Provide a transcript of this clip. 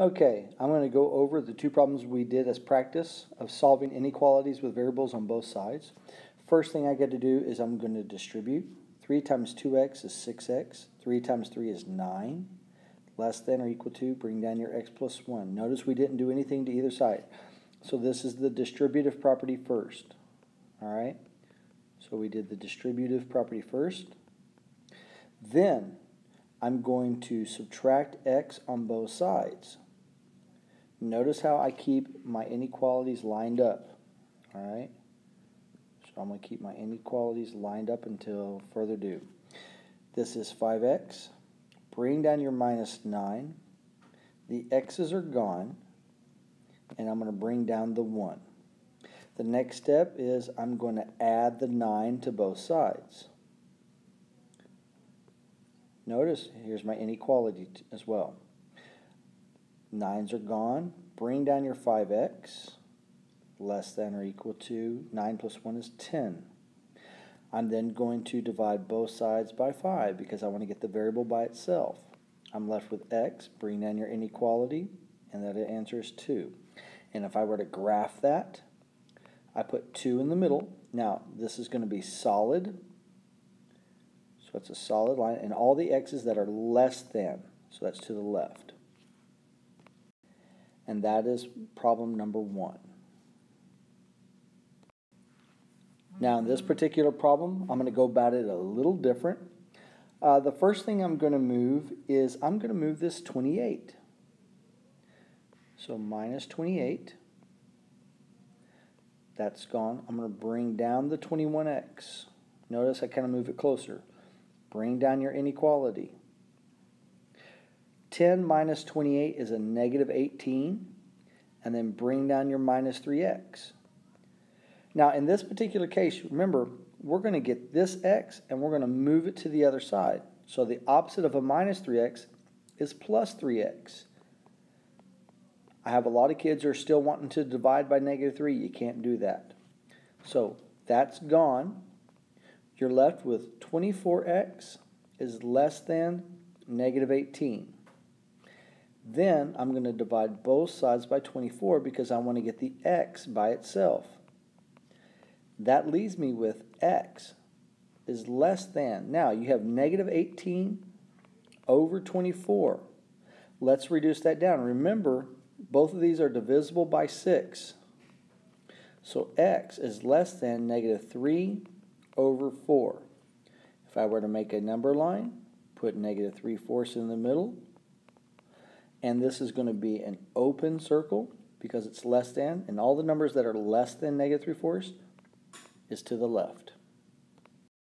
Okay, I'm going to go over the two problems we did as practice of solving inequalities with variables on both sides. First thing I get to do is I'm going to distribute. 3 times 2x is 6x. 3 times 3 is 9. Less than or equal to, bring down your x plus 1. Notice we didn't do anything to either side. So this is the distributive property first. All right? So we did the distributive property first. Then I'm going to subtract x on both sides. Notice how I keep my inequalities lined up. All right? So I'm going to keep my inequalities lined up until further ado. This is 5x. Bring down your minus 9. The x's are gone. And I'm going to bring down the 1. The next step is I'm going to add the 9 to both sides. Notice, here's my inequality as well. 9's are gone. Bring down your 5x. Less than or equal to 9 plus 1 is 10. I'm then going to divide both sides by 5 because I want to get the variable by itself. I'm left with x. Bring down your inequality, and that answer is 2. And if I were to graph that, I put 2 in the middle. Now, this is going to be solid. So it's a solid line, and all the x's that are less than, so that's to the left. And that is problem number 1. Now in this particular problem, I'm going to go about it a little different. The first thing I'm going to move is I'm going to move this 28. So minus 28. That's gone. I'm going to bring down the 21x. Notice I kind of move it closer. Bring down your inequality. 10 minus 28 is a negative 18. And then bring down your minus 3x. Now, in this particular case, remember, we're going to get this x and we're going to move it to the other side. So the opposite of a minus 3x is plus 3x. I have a lot of kids who are still wanting to divide by negative 3. You can't do that. So that's gone. You're left with 24x is less than negative 18. Then I'm going to divide both sides by 24 because I want to get the x by itself. That leaves me with x is less than. Now you have negative 18 over 24. Let's reduce that down. Remember, both of these are divisible by 6. So x is less than negative 3 over 4. If I were to make a number line, put negative 3/4 in the middle. And this is going to be an open circle because it's less than. And all the numbers that are less than negative 3/4 is to the left.